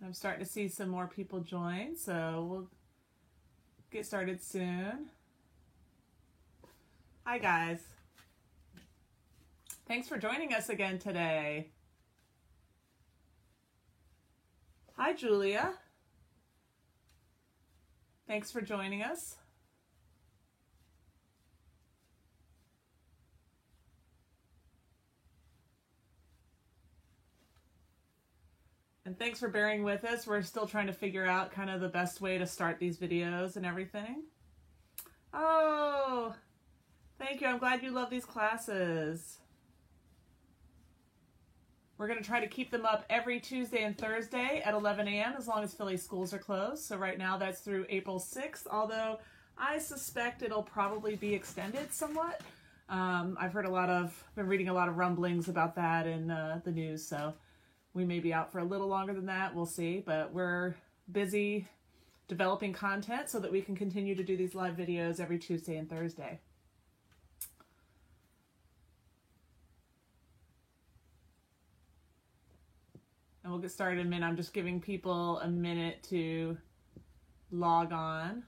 I'm starting to see some more people join, so we'll get started soon. Hi guys. Thanks for joining us again today. Hi Julia. Thanks for joining us. And thanks for bearing with us. We're still trying to figure out kind of the best way to start these videos and everything. Oh, thank you. I'm glad you love these classes. We're going to try to keep them up every Tuesday and Thursday at 11 a.m. as long as Philly schools are closed. So right now that's through April 6th, although I suspect it'll probably be extended somewhat. I've been reading a lot of rumblings about that in the news, so we may be out for a little longer than that. We'll see, but we're busy developing content so that we can continue to do these live videos every Tuesday and Thursday. And we'll get started in a minute. I'm just giving people a minute to log on.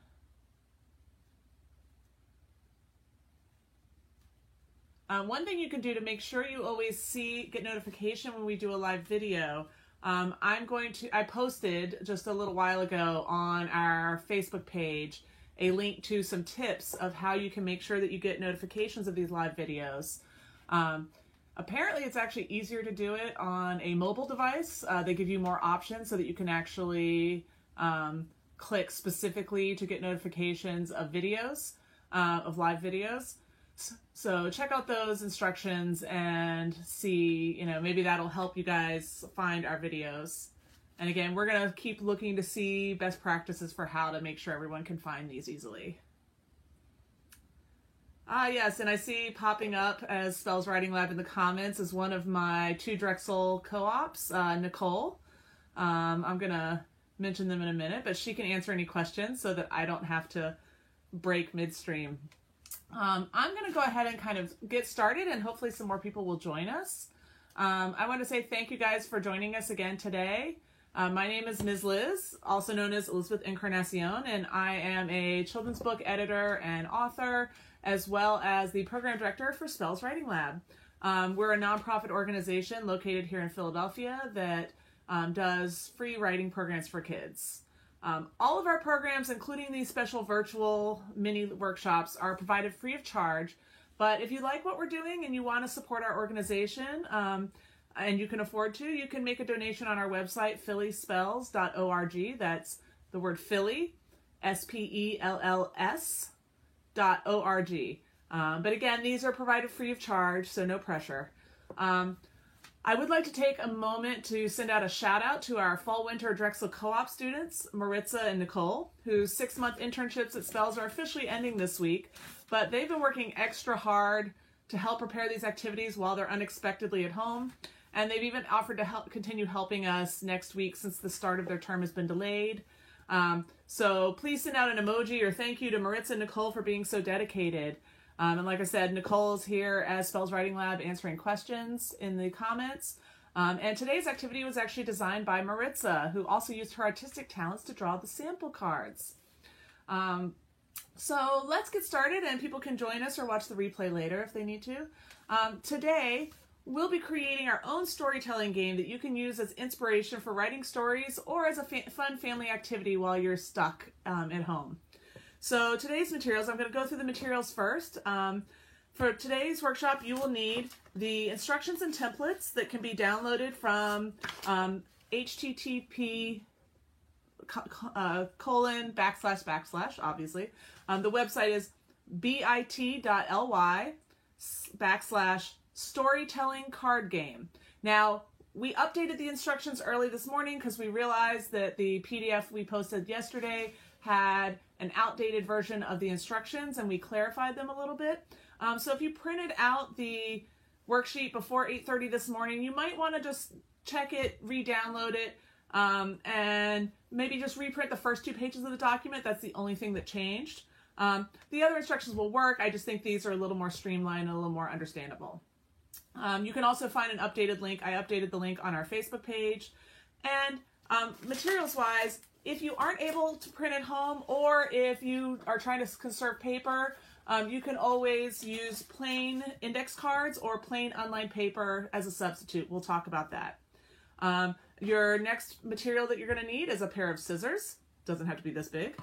One thing you can do to make sure you always get notification when we do a live video, I posted just a little while ago on our Facebook page a link to some tips of how you can make sure that you get notifications of these live videos. Apparently it's actually easier to do it on a mobile device. They give you more options so that you can actually click specifically to get notifications of videos, of live videos. So check out those instructions and see, maybe that'll help you guys find our videos. And again, we're going to keep looking to see best practices for how to make sure everyone can find these easily. Yes, and I see popping up as Spells Writing Lab in the comments is one of my 2 Drexel co-ops, Nicole. I'm going to mention them in a minute, but she can answer any questions so that I don't have to break midstream. I'm going to go ahead and kind of get started, and hopefully some more people will join us. I want to say thank you guys for joining us again today. My name is Ms. Liz, also known as Elizabeth Encarnacion, and I am a children's book editor and author, as well as the program director for Spells Writing Lab. We're a nonprofit organization located here in Philadelphia that does free writing programs for kids. All of our programs, including these special virtual mini workshops, are provided free of charge. But if you like what we're doing and you want to support our organization, and you can afford to, you can make a donation on our website, phillyspells.org. That's the word Philly, SPELLS.org. But again, these are provided free of charge, so no pressure. I would like to take a moment to send out a shout out to our fall-winter Drexel co-op students, Maritza and Nicole, whose 6-month internships at Spells are officially ending this week, but they've been working extra hard to help prepare these activities while they're unexpectedly at home, and they've even offered to continue helping us next week since the start of their term has been delayed. So please send out an emoji or thank you to Maritza and Nicole for being so dedicated. And like I said, Nicole's here as Spells Writing Lab answering questions in the comments. And today's activity was actually designed by Maritza, who also used her artistic talents to draw the sample cards. So let's get started, and people can join us or watch the replay later if they need to. Today, we'll be creating our own storytelling game that you can use as inspiration for writing stories or as a fun family activity while you're stuck at home. So today's materials, I'm going to go through the materials first. For today's workshop, you will need the instructions and templates that can be downloaded from http:// obviously. The website is bit.ly/storytelling card game. Now, we updated the instructions early this morning because we realized that the PDF we posted yesterday had an outdated version of the instructions, and we clarified them a little bit. So if you printed out the worksheet before 8:30 this morning, you might want to just check it, re-download it, and maybe just reprint the first 2 pages of the document. That's the only thing that changed. The other instructions will work. I just think these are a little more streamlined and a little more understandable. You can also find an updated link. I updated the link on our Facebook page. And Materials wise, if you aren't able to print at home, or if you are trying to conserve paper, you can always use plain index cards or plain unlined paper as a substitute. We'll talk about that. Your next material that you're going to need is a pair of scissors. Doesn't have to be this big.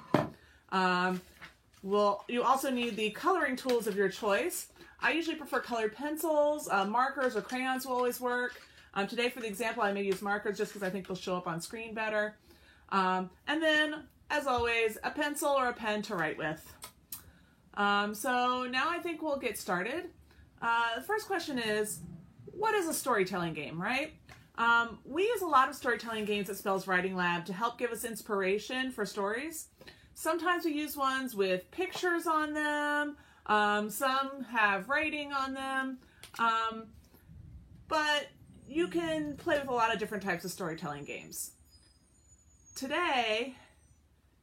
You also need the coloring tools of your choice. I usually prefer colored pencils. Markers or crayons will always work. Today for the example, I may use markers just because I think they'll show up on screen better. And then, as always, a pencil or a pen to write with. So now I think we'll get started. The first question is, what is a storytelling game, right? We use a lot of storytelling games at Spells Writing Lab to help give us inspiration for stories. Sometimes we use ones with pictures on them. Some have writing on them. But you can play with a lot of different types of storytelling games. Today,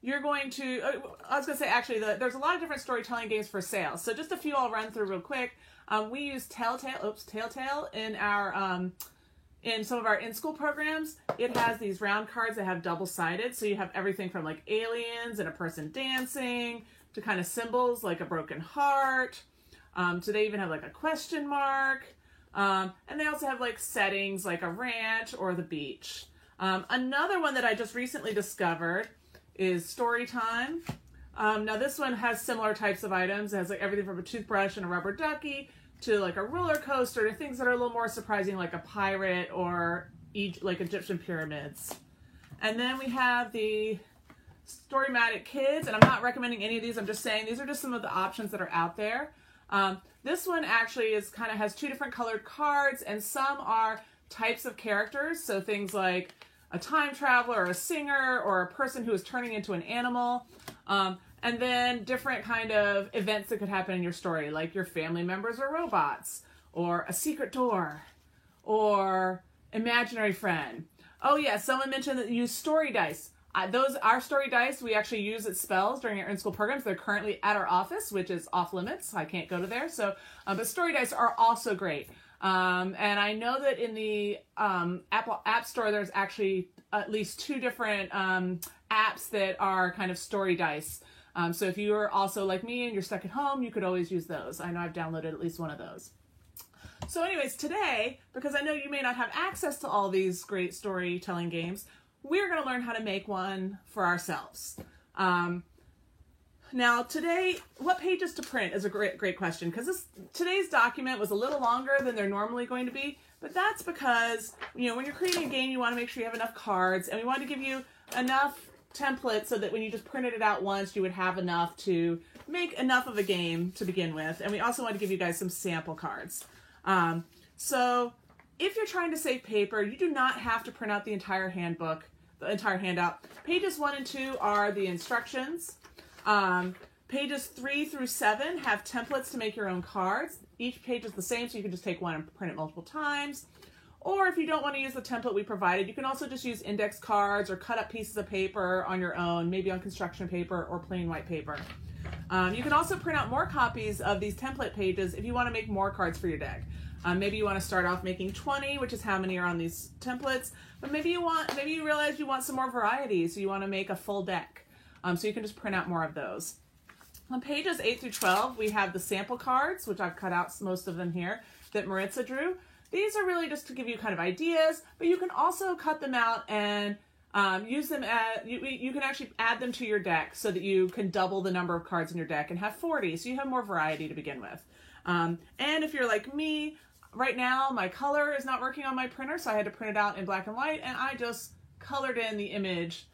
you're going to, I was going to say actually, there's a lot of different storytelling games for sale. So just a few I'll run through real quick. We use Telltale in our, in some of our in-school programs. It has these round cards that have double-sided. So you have everything from like aliens and a person dancing to kind of symbols like a broken heart. So they even have like a question mark. And they also have like settings like a ranch or the beach. Another one that I just recently discovered is Storytime. Now this one has similar types of items. It has like everything from a toothbrush and a rubber ducky to like a roller coaster to things that are a little more surprising like a pirate or like Egyptian pyramids. And then we have the Storymatic Kids, and I'm not recommending any of these. I'm just saying these are just some of the options that are out there. This one actually has two different colored cards, and some are types of characters. So things like a time traveler, or a singer, or a person who is turning into an animal. And then different kind of events that could happen in your story, like your family members are robots, or a secret door, or imaginary friend. Oh yeah, someone mentioned that you use story dice. Our story dice we actually use at Spells during our in-school programs. They're currently at our office, which is off limits. I can't go to there. So, but story dice are also great. And I know that in the Apple App Store, there's actually at least 2 different apps that are kind of story dice. So if you are also like me and you're stuck at home, you could always use those. I know I've downloaded at least one of those. So anyways, today, because I know you may not have access to all these great storytelling games, we're going to learn how to make one for ourselves. Now today, what pages to print is a great question, because today's document was a little longer than they're normally going to be, but that's because, when you're creating a game, you want to make sure you have enough cards, and we want to give you enough templates so that when you just printed it out once, you would have enough to make enough of a game to begin with. And we also want to give you guys some sample cards. So if you're trying to save paper, you do not have to print out the entire handbook, the entire handout. Pages 1 and 2 are the instructions. Pages 3 through 7 have templates to make your own cards. Each page is the same, so you can just take one and print it multiple times. Or if you don't want to use the template we provided, you can also just use index cards or cut up pieces of paper on your own, maybe on construction paper or plain white paper. You can also print out more copies of these template pages if you want to make more cards for your deck. Maybe you want to start off making 20, which is how many are on these templates, but maybe you realize you want some more variety, so you want to make a full deck. So you can just print out more of those. On pages 8 through 12, we have the sample cards, which I've cut out most of them here, that Maritza drew. These are really just to give you kind of ideas, but you can also cut them out and use them you can actually add them to your deck so that you can double the number of cards in your deck and have 40, so you have more variety to begin with. And if you're like me, right now my color is not working on my printer, so I had to print it out in black and white, and I just colored in the image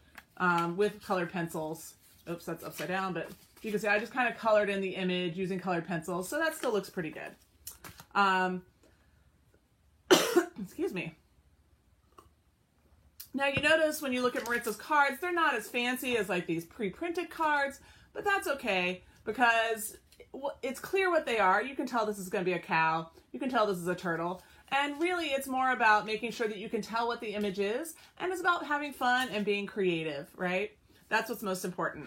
with colored pencils. Oops, that's upside down, but you can see I just kind of colored in the image using colored pencils, so that still looks pretty good. Excuse me. Now you notice when you look at Maritza's cards, they're not as fancy as like these pre-printed cards, but that's okay because it's clear what they are. You can tell this is going to be a cow. You can tell this is a turtle. And really it's more about making sure that you can tell what the image is, and it's about having fun and being creative, right? That's what's most important.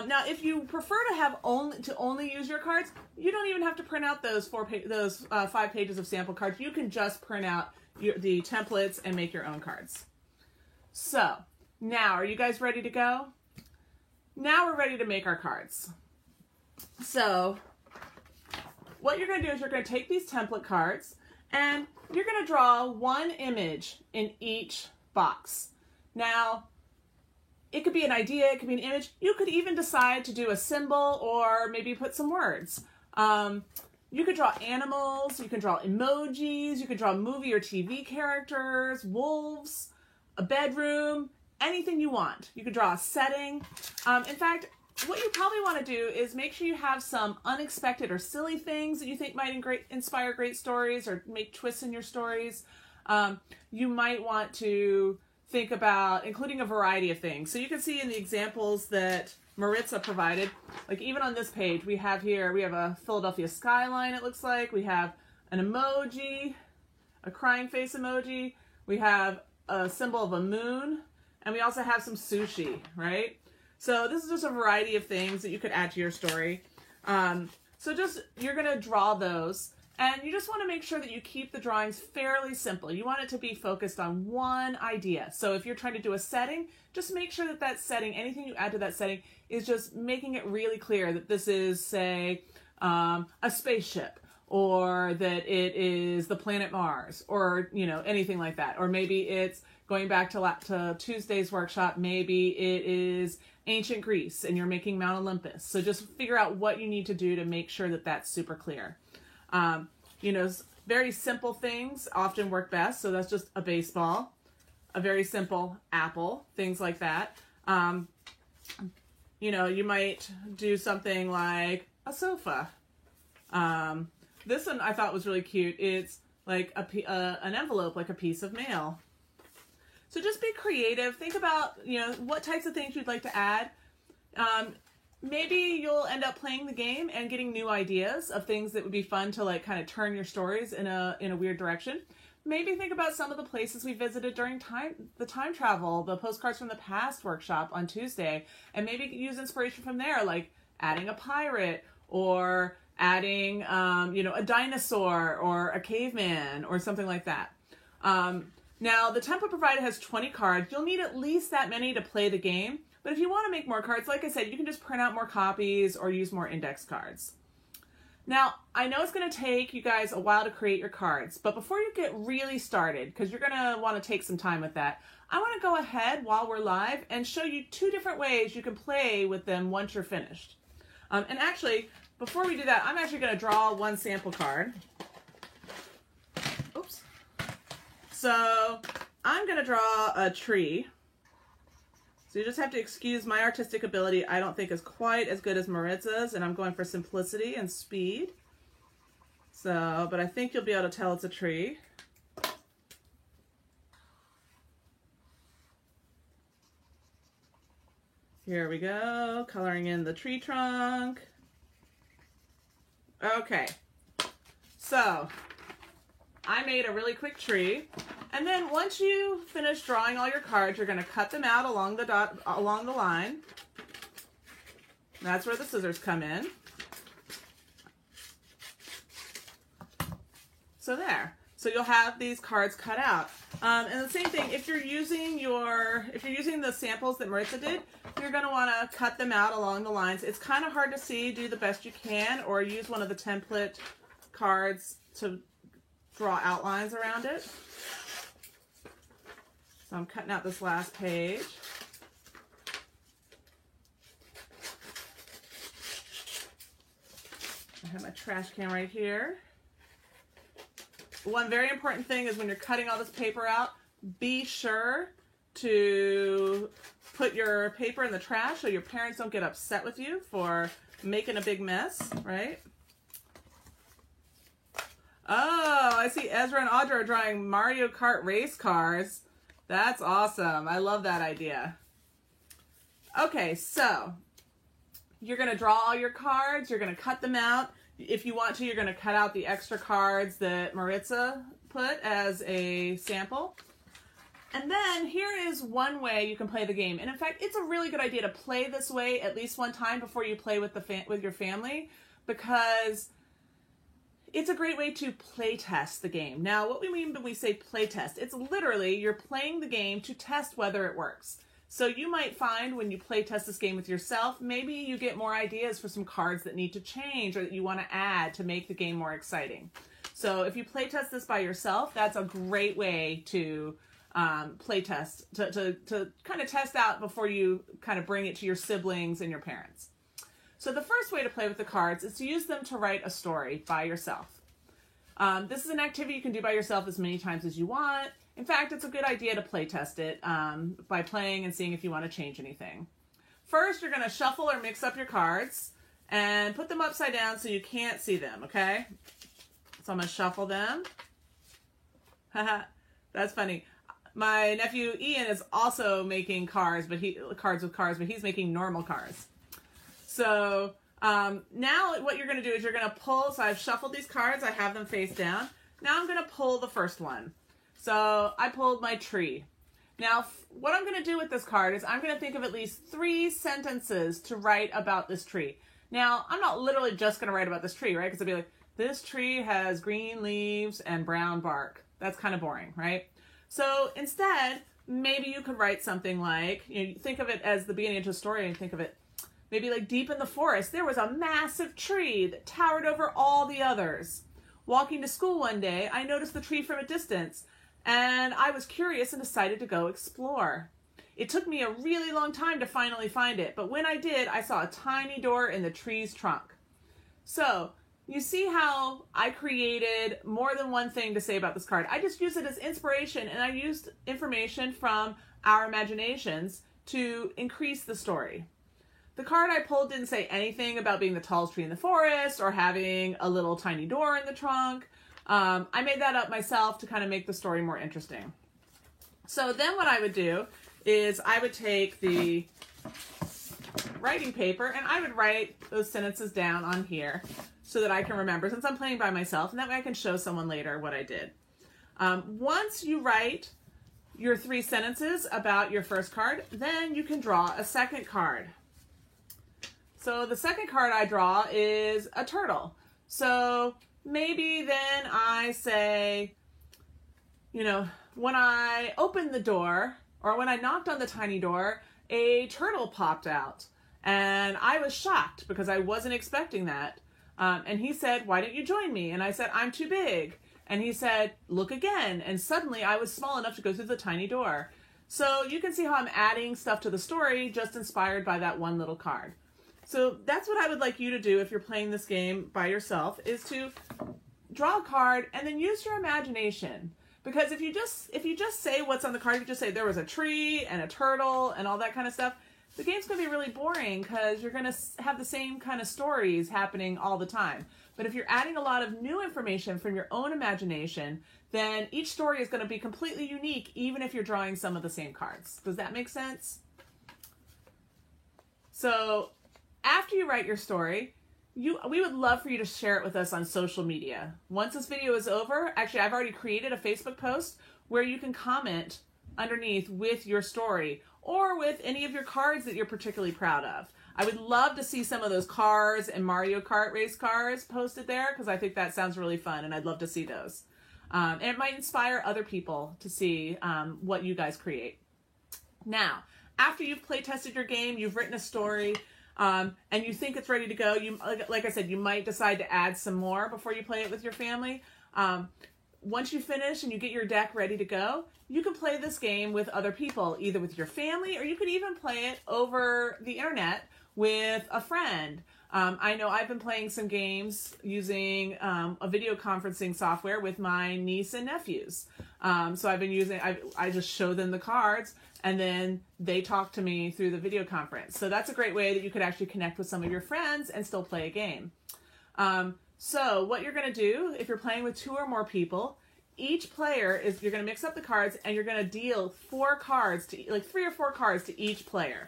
Now, if you prefer to have only use your cards, you don't even have to print out those 5 pages of sample cards. You can just print out the templates and make your own cards. So now, are you guys ready to go? Now we're ready to make our cards. So what you're going to do is you're going to take these template cards and you're going to draw one image in each box. Now, it could be an idea, it could be an image. You could even decide to do a symbol or maybe put some words. You could draw animals, you can draw emojis, you could draw movie or TV characters, wolves, a bedroom, anything you want. You could draw a setting. In fact, what you probably want to do is make sure you have some unexpected or silly things that you think might inspire great stories or make twists in your stories. You might want to think about including a variety of things. So you can see in the examples that Maritza provided, like even on this page, we have a Philadelphia skyline, it looks like. We have an emoji, a crying face emoji. We have a symbol of a moon, and we also have some sushi, right? So this is just a variety of things that you could add to your story. You're going to draw those, and you just want to make sure that you keep the drawings fairly simple. You want it to be focused on one idea. So if you're trying to do a setting, just make sure that that setting, anything you add to that setting, is just making it really clear that this is, say, a spaceship, or that it is the planet Mars, or, you know, anything like that. Or maybe it's going back to Tuesday's workshop, maybe it is ancient Greece and you're making Mount Olympus. So just figure out what you need to do to make sure that that's super clear. You know, very simple things often work best. So that's just a baseball, a very simple apple, things like that. You know, you might do something like a sofa. This one I thought was really cute. It's like an envelope, like a piece of mail. So just be creative. Think about, you know, what types of things you'd like to add. Maybe you'll end up playing the game and getting new ideas of things that would be fun to like kind of turn your stories in a weird direction. Maybe think about some of the places we visited during the time travel, the Postcards from the Past workshop on Tuesday, and maybe use inspiration from there, like adding a pirate or adding, you know, a dinosaur or a caveman or something like that. Now, the template provided has 20 cards. You'll need at least that many to play the game. But if you want to make more cards, like I said, you can just print out more copies or use more index cards. Now, I know it's going to take you guys a while to create your cards, but before you get really started, because you're going to want to take some time with that, I want to go ahead while we're live and show you 2 different ways you can play with them once you're finished. And actually, before we do that, I'm actually going to draw one sample card. Oops. So I'm going to draw a tree. So you just have to excuse my artistic ability. I don't think is quite as good as Maritza's, and I'm going for simplicity and speed. So, but I think you'll be able to tell it's a tree. Here we go, coloring in the tree trunk. Okay, so I made a really quick tree, and then once you finish drawing all your cards, you're going to cut them out along the line. That's where the scissors come in. So there. So you'll have these cards cut out. And the same thing, if you're using the samples that Maritza did, you're going to want to cut them out along the lines. It's kind of hard to see. Do the best you can, or use one of the template cards to draw outlines around it. So I'm cutting out this last page. I have my trash can right here. One very important thing is when you're cutting all this paper out, be sure to put your paper in the trash so your parents don't get upset with you for making a big mess, right? Oh, I see Ezra and Audra are drawing Mario Kart race cars. That's awesome. I love that idea. Okay, so you're going to draw all your cards. You're going to cut them out. If you want to, you're going to cut out the extra cards that Maritza put as a sample. And then here is one way you can play the game. And in fact, it's a really good idea to play this way at least one time before you play with your family, because it's a great way to play test the game. Now, what we mean when we say play test, it's literally you're playing the game to test whether it works. So you might find when you play test this game with yourself, maybe you get more ideas for some cards that need to change or that you want to add to make the game more exciting. So if you play test this by yourself, that's a great way to play test, to kind of test out before you kind of bring it to your siblings and your parents. So the first way to play with the cards is to use them to write a story by yourself. This is an activity you can do by yourself as many times as you want. In fact, it's a good idea to play test it by playing and seeing if you want to change anything. First, you're going to shuffle or mix up your cards and put them upside down so you can't see them, okay? So I'm going to shuffle them. That's funny. My nephew Ian is also making cards with cars, but he's making normal cards. So now what you're going to do is you're going to pull. So I've shuffled these cards. I have them face down. Now I'm going to pull the first one. So I pulled my tree. Now what I'm going to do with this card is I'm going to think of at least 3 sentences to write about this tree. Now I'm not literally just going to write about this tree, right? Because I'll be like, this tree has green leaves and brown bark. That's kind of boring, right? So instead, maybe you could write something like, you think of it as the beginning of a story and think of it maybe like deep in the forest, there was a massive tree that towered over all the others. Walking to school one day, I noticed the tree from a distance and I was curious and decided to go explore. It took me a really long time to finally find it, but when I did, I saw a tiny door in the tree's trunk. So, you see how I created more than one thing to say about this card. I just used it as inspiration and I used information from our imaginations to increase the story. The card I pulled didn't say anything about being the tallest tree in the forest or having a little tiny door in the trunk. I made that up myself to kind of make the story more interesting. So then what I would do is I would take the writing paper and I would write those sentences down on here so that I can remember, since I'm playing by myself, and that way I can show someone later what I did. Once you write your 3 sentences about your first card, then you can draw a second card. So the second card I draw is a turtle. So maybe then I say, you know, when I opened the door, or when I knocked on the tiny door, a turtle popped out. And I was shocked because I wasn't expecting that. And he said, why don't you join me? And I said, I'm too big. And he said, look again. And suddenly I was small enough to go through the tiny door. So you can see how I'm adding stuff to the story just inspired by that one little card. So that's what I would like you to do if you're playing this game by yourself, is to draw a card and then use your imagination. Because if you just say what's on the card, if you just say there was a tree and a turtle and all that kind of stuff, the game's going to be really boring because you're going to have the same kind of stories happening all the time. But if you're adding a lot of new information from your own imagination, then each story is going to be completely unique, even if you're drawing some of the same cards. Does that make sense? So after you write your story, we would love for you to share it with us on social media. Once this video is over, actually I've already created a Facebook post where you can comment underneath with your story or with any of your cards that you're particularly proud of. I would love to see some of those cars and Mario Kart race cars posted there because I think that sounds really fun and I'd love to see those. And it might inspire other people to see what you guys create. Now, after you've play tested your game, you've written a story, and you think it's ready to go, like I said, you might decide to add some more before you play it with your family. Once you finish and you get your deck ready to go, you can play this game with other people, either with your family, or you could even play it over the internet with a friend. I know I've been playing some games using a video conferencing software with my niece and nephews. So I've been using, I just show them the cards and then they talk to me through the video conference. So that's a great way that you could actually connect with some of your friends and still play a game. So what you're going to do, if you're playing with 2 or more people, each player is, you're going to mix up the cards and you're going to deal 4 cards to, like 3 or 4 cards to each player.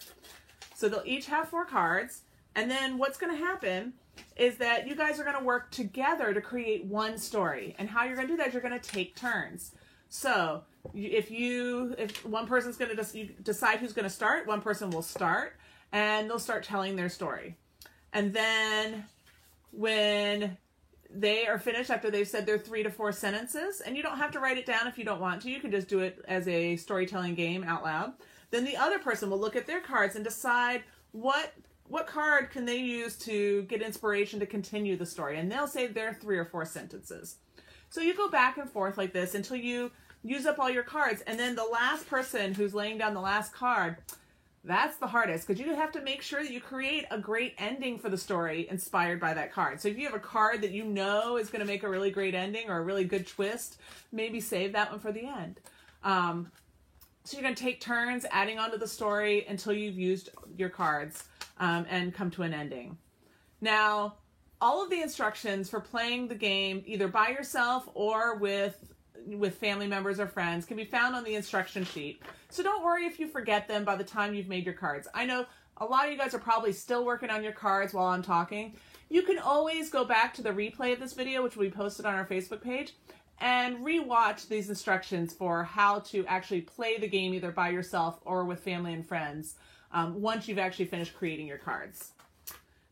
So they'll each have 4 cards. And then what's going to happen is that you guys are going to work together to create one story. And how you're going to do that is you're going to take turns. So if one person's going to decide who's going to start, one person will start and they'll start telling their story. And then when they are finished after they've said their 3 to 4 sentences, and you don't have to write it down if you don't want to. You can just do it as a storytelling game out loud. Then the other person will look at their cards and decide what card can they use to get inspiration to continue the story, and they'll say their 3 or 4 sentences. So you go back and forth like this until you use up all your cards, and then the last person who's laying down the last card, that's the hardest, because you have to make sure that you create a great ending for the story inspired by that card. So if you have a card that you know is going to make a really great ending or a really good twist, maybe save that one for the end. So you're going to take turns adding onto the story until you've used your cards and come to an ending. Now, all of the instructions for playing the game, either by yourself or with family members or friends, can be found on the instruction sheet. So don't worry if you forget them by the time you've made your cards. I know a lot of you guys are probably still working on your cards while I'm talking. You can always go back to the replay of this video, which will be posted on our Facebook page, and rewatch these instructions for how to actually play the game either by yourself or with family and friends once you've actually finished creating your cards.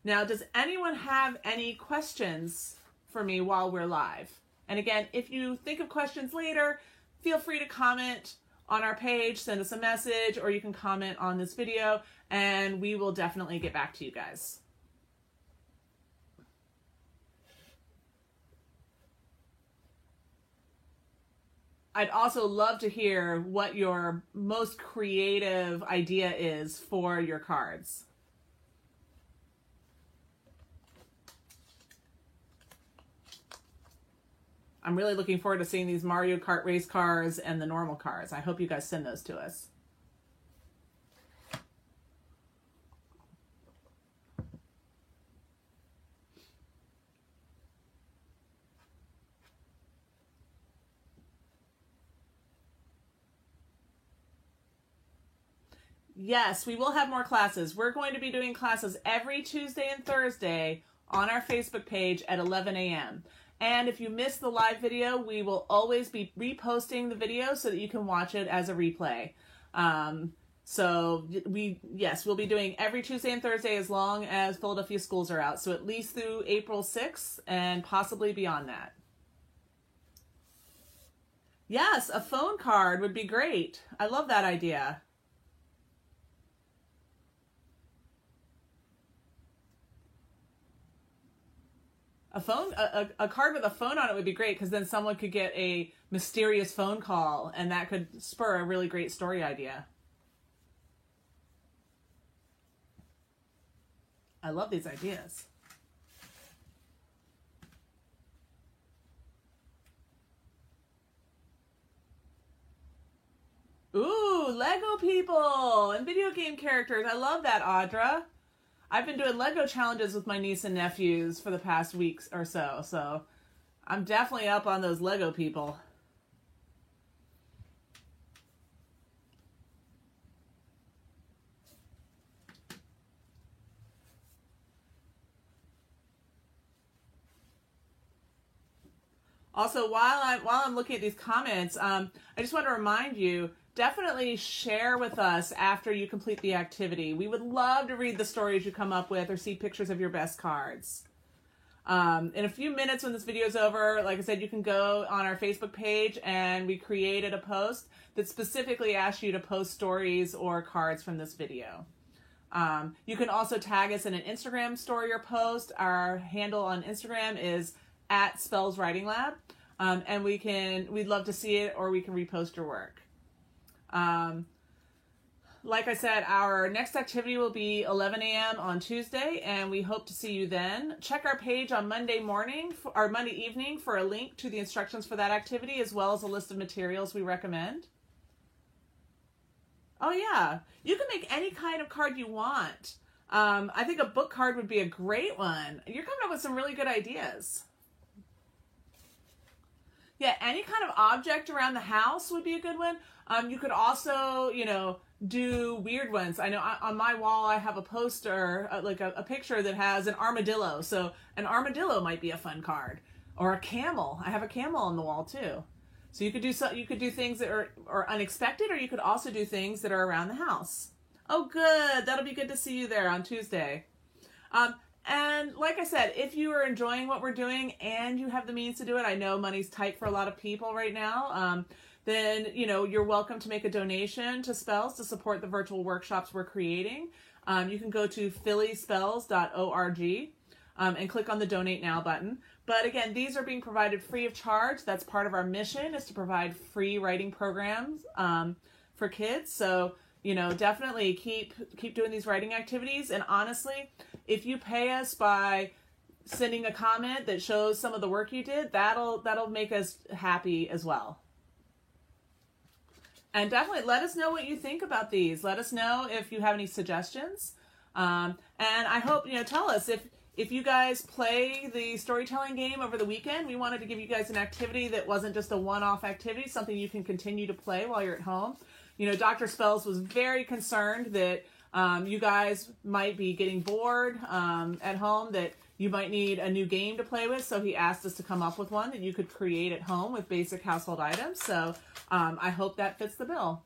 Now, does anyone have any questions for me while we're live? And again, if you think of questions later, feel free to comment on our page, send us a message, or you can comment on this video, and we will definitely get back to you guys. I'd also love to hear what your most creative idea is for your cards. I'm really looking forward to seeing these Mario Kart race cars and the normal cars. I hope you guys send those to us. Yes, we will have more classes. We're going to be doing classes every Tuesday and Thursday on our Facebook page at 11 a.m. And if you missed the live video, we will always be reposting the video so that you can watch it as a replay. We'll be doing every Tuesday and Thursday as long as Philadelphia schools are out. So at least through April 6th and possibly beyond that. Yes, a phone card would be great. I love that idea. A card with a phone on it would be great, because then someone could get a mysterious phone call and that could spur a really great story idea. I love these ideas. Ooh, Lego people and video game characters. I love that, Audra. I've been doing Lego challenges with my niece and nephews for the past weeks or so, so I'm definitely up on those Lego people. Also, while I'm looking at these comments, I just want to remind you, definitely share with us after you complete the activity. We would love to read the stories you come up with or see pictures of your best cards. In a few minutes when this video is over, like I said, you can go on our Facebook page, and we created a post that specifically asks you to post stories or cards from this video. You can also tag us in an Instagram story or post. Our handle on Instagram is @SpellsWritingLab, and we'd love to see it, or we can repost your work. Like I said, our next activity will be 11 a.m. on Tuesday, and we hope to see you then. Check our page on Monday evening for a link to the instructions for that activity, as well as a list of materials we recommend. Oh yeah, you can make any kind of card you want. I think a book card would be a great one. You're coming up with some really good ideas. Yeah, any kind of object around the house would be a good one. You could also, do weird ones. I know on my wall I have a poster, like a picture that has an armadillo. So an armadillo might be a fun card. Or a camel. I have a camel on the wall too. So you could do things that are unexpected, or you could also do things that are around the house. Oh, good. That'll be good to see you there on Tuesday. And like I said, if you are enjoying what we're doing and you have the means to do it, I know money's tight for a lot of people right now, then, you're welcome to make a donation to Spells to support the virtual workshops we're creating. You can go to phillyspells.org and click on the Donate Now button. But again, these are being provided free of charge. That's part of our mission, is to provide free writing programs for kids. So, definitely keep doing these writing activities. And honestly, if you pay us by sending a comment that shows some of the work you did, that'll make us happy as well. And definitely let us know what you think about these. Let us know if you have any suggestions. And I hope, tell us if you guys play the storytelling game over the weekend. We wanted to give you guys an activity that wasn't just a one-off activity, something you can continue to play while you're at home. Dr. Spells was very concerned that you guys might be getting bored at home, that you might need a new game to play with, so he asked us to come up with one that you could create at home with basic household items. So I hope that fits the bill.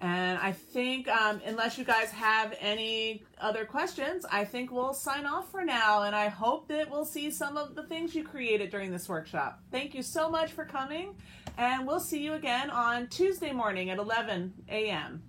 And I think, unless you guys have any other questions, I think we'll sign off for now. And I hope that we'll see some of the things you created during this workshop. Thank you so much for coming. And we'll see you again on Tuesday morning at 11 a.m.